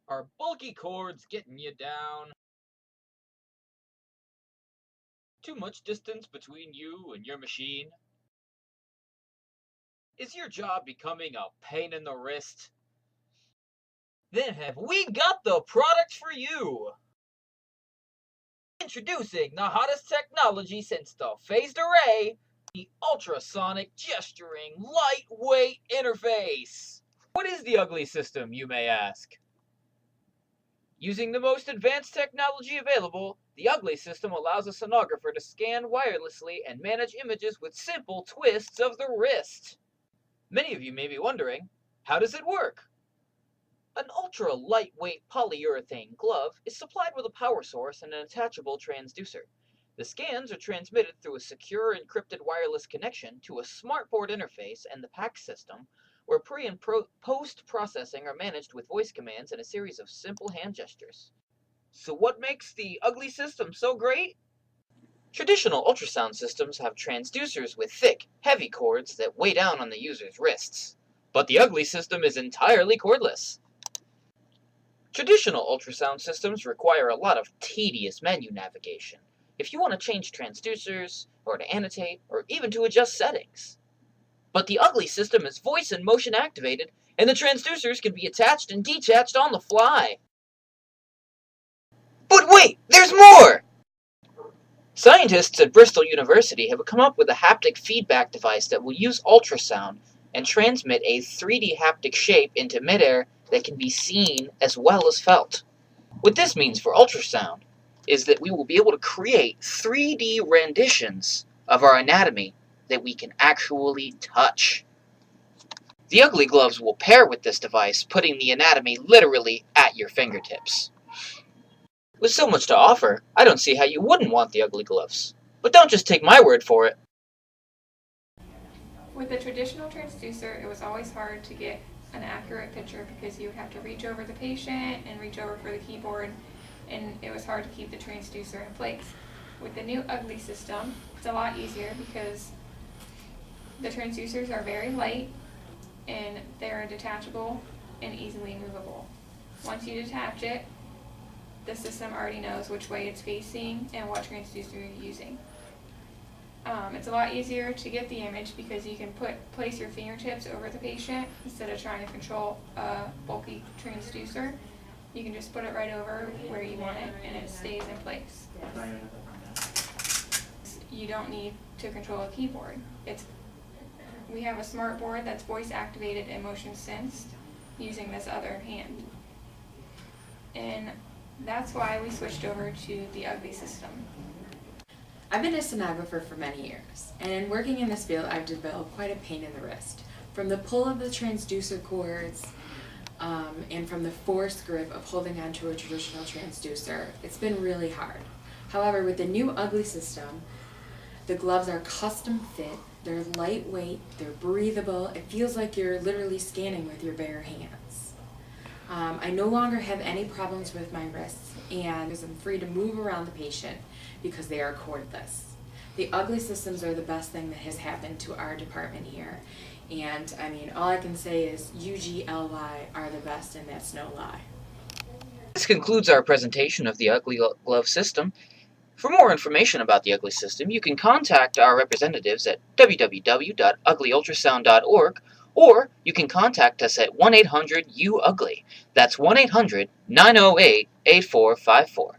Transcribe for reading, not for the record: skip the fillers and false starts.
Are bulky cords getting you down? Too much distance between you and your machine? Is your job becoming a pain in the wrist? Then have we got the product for you! Introducing the hottest technology since the phased array, the ultrasonic gesturing lightweight interface. What is the U.G.L.I system, you may ask? Using the most advanced technology available, the U.G.L.I system allows a sonographer to scan wirelessly and manage images with simple twists of the wrist. Many of you may be wondering, how does it work? An ultra-lightweight polyurethane glove is supplied with a power source and an attachable transducer. The scans are transmitted through a secure encrypted wireless connection to a smartboard interface and the PAC system, where pre- and post-processing are managed with voice commands and a series of simple hand gestures. So what makes the U.G.L.I system so great? Traditional ultrasound systems have transducers with thick, heavy cords that weigh down on the user's wrists. But the U.G.L.I system is entirely cordless. Traditional ultrasound systems require a lot of tedious menu navigation if you want to change transducers, or to annotate, or even to adjust settings. But the U.G.L.I system is voice and motion activated, and the transducers can be attached and detached on the fly. But wait, there's more! Scientists at Bristol University have come up with a haptic feedback device that will use ultrasound and transmit a 3D haptic shape into midair that can be seen as well as felt. What this means for ultrasound is that we will be able to create 3D renditions of our anatomy that we can actually touch. The U.G.L.I gloves will pair with this device, putting the anatomy literally at your fingertips. With so much to offer, I don't see how you wouldn't want the U.G.L.I gloves. But don't just take my word for it. With the traditional transducer, it was always hard to get an accurate picture because you would have to reach over the patient and reach over for the keyboard, and it was hard to keep the transducer in place. With the new U.G.L.I system, it's a lot easier because the transducers are very light and they're detachable and easily movable. Once you detach it, the system already knows which way it's facing and what transducer you're using. It's a lot easier to get the image because you can place your fingertips over the patient instead of trying to control a bulky transducer. You can just put it right over where you want it and it stays in place. You don't need to control a keyboard. We have a smart board that's voice activated and motion sensed using this other hand. And that's why we switched over to the U.G.L.I system. I've been a sonographer for many years, and in working in this field, I've developed quite a pain in the wrist. From the pull of the transducer cords, and from the forced grip of holding onto a traditional transducer, it's been really hard. However, with the new U.G.L.I system, the gloves are custom fit, they're lightweight, they're breathable, it feels like you're literally scanning with your bare hands. I no longer have any problems with my wrists, and I'm free to move around the patient because they are cordless. The U.G.L.I systems are the best thing that has happened to our department here. And I mean, all I can say is U.G.L.I are the best, and that's no lie. This concludes our presentation of the U.G.L.I glove system. For more information about the U.G.L.I system, you can contact our representatives at www.ugliultrasound.org, or you can contact us at 1-800-U-UGLI. That's 1-800-908-8454.